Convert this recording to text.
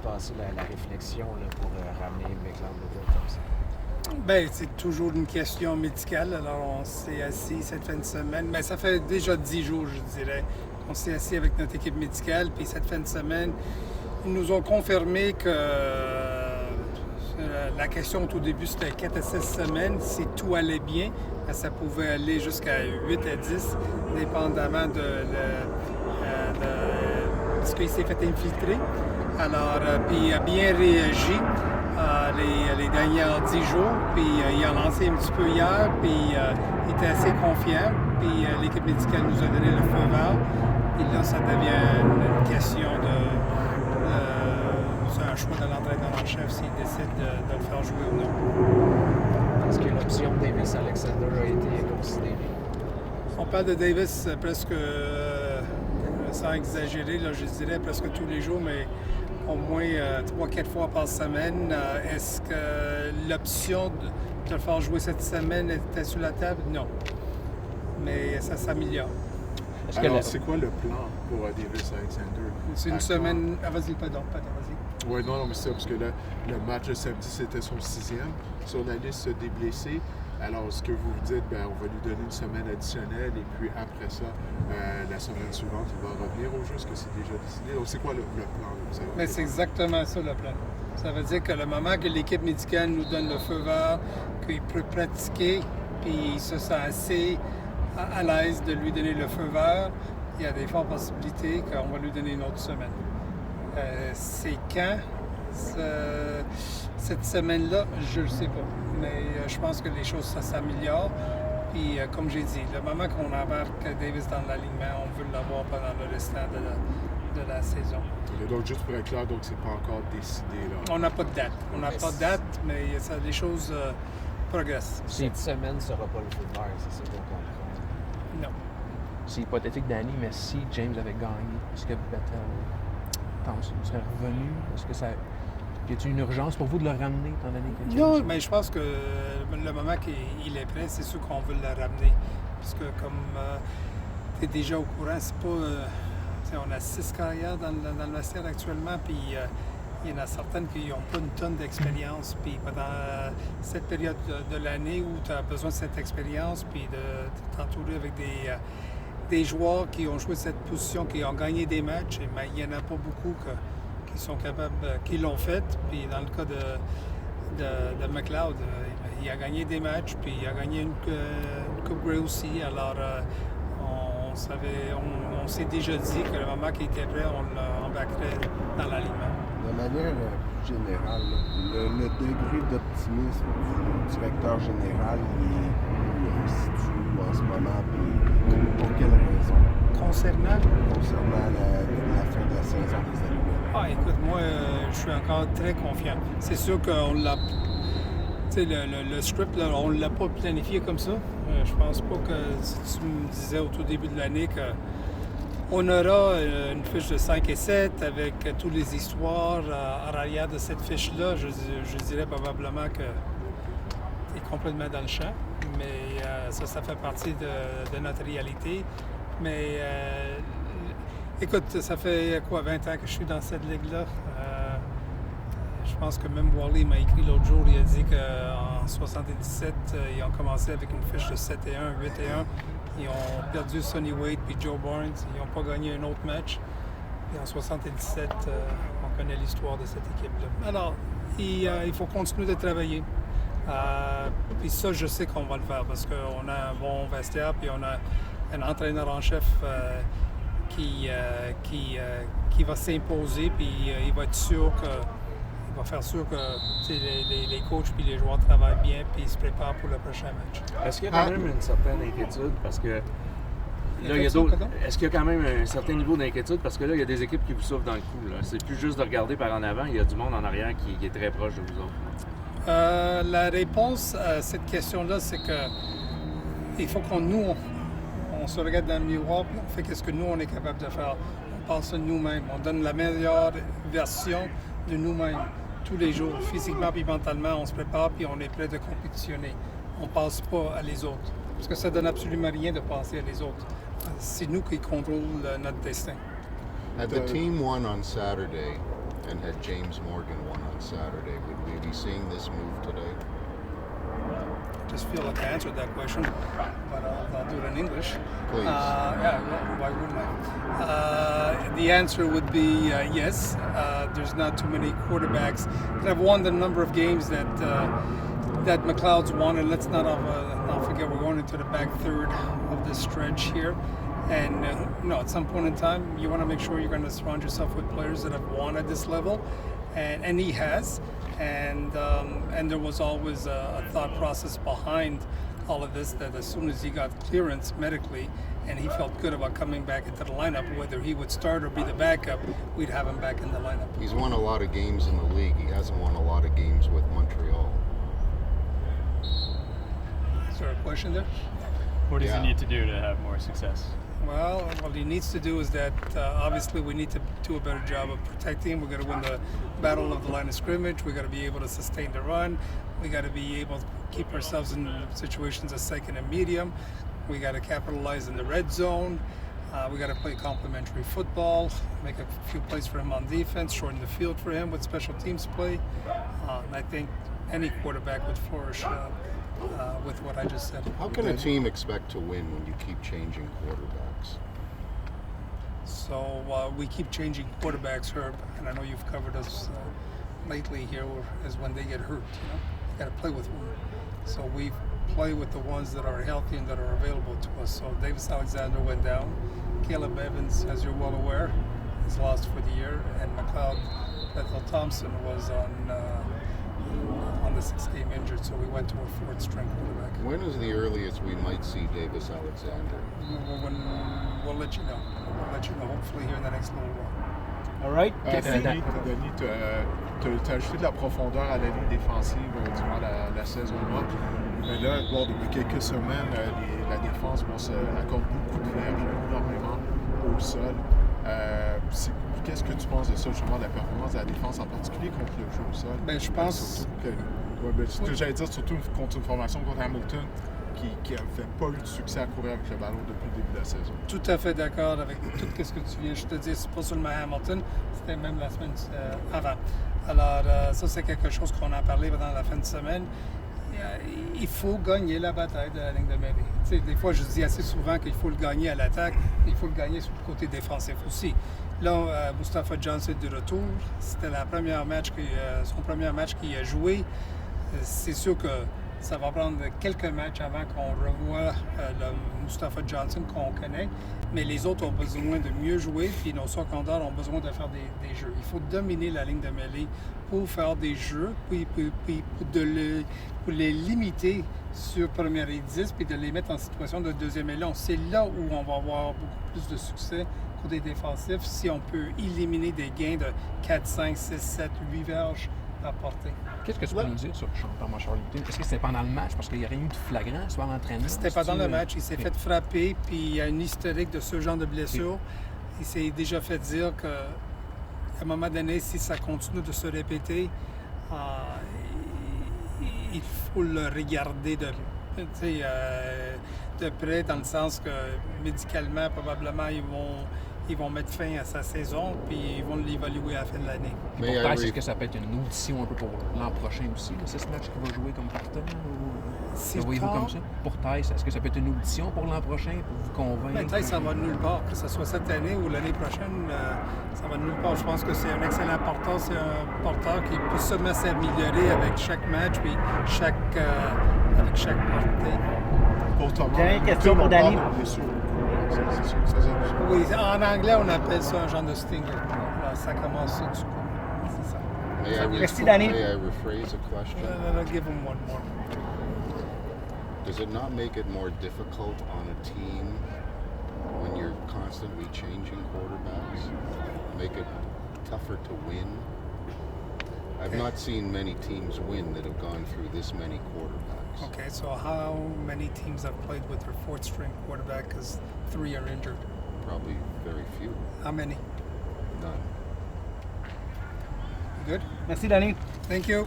Passer la réflexion là, pour ramener McLeod comme ça? Ben, c'est toujours une question médicale. Alors, on s'est assis cette fin de semaine. Ben, ça fait déjà 10 jours, je dirais. On s'est assis avec notre équipe médicale. Puis cette fin de semaine, ils nous ont confirmé que la question au début, c'était 4 à 6 semaines. Si tout allait bien, ben, ça pouvait aller jusqu'à 8 à 10, dépendamment de ce qu'il s'est fait infiltrer. Alors, puis il a bien réagi. Les derniers 10 jours, puis il a lancé un petit peu hier, puis il était assez confiant, puis l'équipe médicale nous a donné le feu vert, puis là, ça devient une question c'est un choix de l'entraîneur en chef s'il décide de le faire jouer ou non. Est-ce que l'option Davis Alexander a été considérée? On parle de Davis presque, sans exagérer, là, je dirais presque tous les jours, mais au moins 3-4 fois par semaine. Est-ce que l'option de le faire jouer cette semaine était sur la table? Non. Mais ça s'améliore. Alors, c'est quoi le plan pour Davis Alexander? C'est une semaine... Ah, vas-y, pardon, vas-y. Oui, non, mais c'est ça, parce que là, le match de samedi, c'était son 6e sur la liste des blessés. Alors, ce que vous dites, ben, on va lui donner une semaine additionnelle et puis après ça, la semaine suivante, il va revenir au jeu. Est-ce que c'est déjà décidé? Donc, c'est quoi le plan? Mais c'est exactement ça le plan. Ça veut dire que le moment que l'équipe médicale nous donne le feu vert, qu'il peut pratiquer, puis il se sent assez à l'aise de lui donner le feu vert, il y a des fortes possibilités qu'on va lui donner une autre semaine. C'est quand? Cette semaine-là, je ne le sais pas. Mais je pense que les choses, ça s'améliore. Puis, comme j'ai dit, le moment qu'on embarque Davis dans l'alignement, on veut l'avoir pendant le restant de la saison. Donc, juste pour être clair, donc c'est pas encore décidé, là? On n'a pas de date. On n'a pas de date, mais les choses progressent. Cette semaine ne sera pas le feu vert, c'est ça qu'on comprend. Non. C'est hypothétique, Danny, mais si James avait gagné, est-ce que Bettel serait revenu? Est-ce que ça... Y a-t-il une urgence pour vous de le ramener, étant donné que James... Non, mais je pense que le moment qu'il est prêt, c'est sûr qu'on veut le ramener. Parce que comme tu es déjà au courant, c'est pas... on a 6 carrières dans le vestiaire actuellement, puis il y en a certaines qui n'ont pas une tonne d'expérience. Puis pendant cette période de l'année où tu as besoin de cette expérience, puis de t'entourer avec des joueurs qui ont joué cette position, qui ont gagné des matchs, mais il n'y en a pas beaucoup qui sont capables, qui l'ont fait. Puis dans le cas de McLeod, il a gagné des matchs, puis il a gagné une Coupe Grey aussi. Alors, on s'est déjà dit que le moment qu'il était prêt, on l'embarquerait dans l'alignement. De manière plus générale, le degré d'optimisme du directeur général, il se situe en ce moment, puis pour quelle raison? Concernant la fin de la saison des Alouettes. Ah, écoute, moi, je suis encore très confiant. C'est sûr qu'on l'a... Tu sais, le script, là, on ne l'a pas planifié comme ça. Je pense pas que si tu me disais au tout début de l'année qu'on aura une fiche de 5 et 7 avec toutes les histoires à l'arrière de cette fiche-là, je dirais probablement que tu es complètement dans le champ. Mais ça fait partie de notre réalité. Mais écoute, ça fait 20 ans que je suis dans cette ligue-là. Je pense que même Wally m'a écrit l'autre jour, il a dit qu'en 77, ils ont commencé avec une fiche de 7-1, 8-1. Ils ont perdu Sonny Wade puis Joe Barnes. Ils n'ont pas gagné un autre match. Et en 77, on connaît l'histoire de cette équipe-là. Alors, il faut continuer de travailler. Puis ça, je sais qu'on va le faire parce qu'on a un bon vestiaire puis on a un entraîneur en chef qui va s'imposer puis il va être sûr que il va faire sûr que les coachs puis les joueurs travaillent bien puis ils se préparent pour le prochain match. Est-ce qu'il y a quand même une certaine inquiétude parce que là, il y a d'autres... Est-ce qu'il y a quand même un certain niveau d'inquiétude parce que là, il y a des équipes qui vous souffrent dans le coup. Là. C'est plus juste de regarder par en avant, il y a du monde en arrière qui est très proche de vous autres. La réponse à cette question-là, c'est que il faut on se regarde dans le miroir puis on fait ce que nous, on est capable de faire. On pense à nous-mêmes. On donne la meilleure version de nous-mêmes tous les jours. Physiquement puis mentalement, on se prépare puis on est prêt de compétitionner. On ne passe pas à les autres. Parce que ça ne donne absolument rien de penser à les autres. C'est nous qui contrôlons notre destin. The team won on Saturday. and had James Morgan won on Saturday, would we be seeing this move today? I just feel like I answered that question, but I'll do it in English. Please. Yeah, why wouldn't I? The answer would be yes. There's not too many quarterbacks that have won the number of games that McLeod's won, and let's not forget we're going into the back third of this stretch here. And at some point in time, you want to make sure you're going to surround yourself with players that have won at this level, and he has. And there was always a thought process behind all of this, that as soon as he got clearance medically and he felt good about coming back into the lineup, whether he would start or be the backup, we'd have him back in the lineup. He's won a lot of games in the league. He hasn't won a lot of games with Montreal. Is there a question there? What does he need to do to have more success? Well, what he needs to do is that obviously we need to do a better job of protecting him. We've got to win the battle of the line of scrimmage. We've got to be able to sustain the run. We got to be able to keep ourselves in situations of second and medium. We got to capitalize in the red zone. We got to play complementary football, make a few plays for him on defense, shorten the field for him with special teams play. And I think any quarterback would flourish with what I just said. How can a team expect to win when you keep changing quarterbacks? So we keep changing quarterbacks, Herb, and I know you've covered us lately here, is when they get hurt. You got to play with one. So we play with the ones that are healthy and that are available to us. So Davis Alexander went down. Caleb Evans, as you're well aware, is lost for the year, and McLeod Bethel-Thompson was on the 6th game injured, so we went to a 4th string quarterback. When is the earliest we might see Davis Alexander? We'll let you know. Hopefully here in the next little while. All right. Denis, tu as ajouté de la profondeur à la ligne défensive durant la saison morte. Mais là, depuis quelques semaines, la défense accorde beaucoup de verges, énormément au sol. Qu'est-ce que tu penses de ça, justement, de la performance de la défense, en particulier contre le jeu au sol? Ben, je pense... ce que j'allais dire, surtout contre une formation contre Hamilton qui n'avait pas eu de succès à courir avec le ballon depuis le début de la saison. Tout à fait d'accord avec tout ce que tu viens. Je te dis, c'est pas seulement Hamilton, c'était même la semaine avant. Alors, ça, c'est quelque chose qu'on a parlé pendant la fin de semaine. Il faut gagner la bataille de la ligne de mêlée. Des fois, je dis assez souvent qu'il faut le gagner à l'attaque, il faut le gagner sur le côté défensif aussi. Là, Mustafa Johnson est de retour. C'était son premier match qu'il a joué. C'est sûr que ça va prendre quelques matchs avant qu'on revoie le Mustafa Johnson qu'on connaît. Mais les autres ont besoin de mieux jouer, puis nos secondaires ont besoin de faire des jeux. Il faut dominer la ligne de mêlée pour faire des jeux, puis pour les limiter sur première et 10, puis de les mettre en situation de deuxième élan. C'est là où on va avoir beaucoup plus de succès côté défensif, si on peut éliminer des gains de 4, 5, 6, 7, 8 verges à portée. Qu'est-ce que tu peux nous dire sur Thomas Charlton? Est-ce que c'était pendant le match? Parce qu'il n'y a rien eu de flagrant, soit l'entraînement? C'était pendant le match. Il s'est fait frapper, puis il y a une historique de ce genre de blessure. Il s'est déjà fait dire qu'à un moment donné, si ça continue de se répéter, il faut le regarder de près, dans le sens que médicalement, probablement, ils vont mettre fin à sa saison, puis ils vont l'évaluer à la fin de l'année. Pour Taille, est-ce que ça peut être une audition un peu pour l'an prochain aussi? C'est ce match qu'il va jouer comme partant? Le voyez-vous comme ça? Pour Taille, est-ce que ça peut être une audition pour l'an prochain, pour vous convaincre? Ben, Taille, ça va de nulle part. Que ce soit cette année ou l'année prochaine, ça va de nulle part. Je pense que c'est un excellent porteur. C'est un porteur qui peut seulement s'améliorer avec chaque match, puis avec chaque partie. Pour Thomas, question pour Danny. Oui, en anglais, on appelle ça un genre de stinger. Là, ça commence du coup. C'est ça. Merci, Danny. May I rephrase a question? I'll give him one more. Does it not make it more difficult on a team when you're constantly changing quarterbacks? Make it tougher to win? I've not seen many teams win that have gone through this many quarterbacks. Okay, so how many teams have played with their 4th string quarterback because 3 are injured? Probably very few. How many? None. Good? Merci, Danny. Thank you.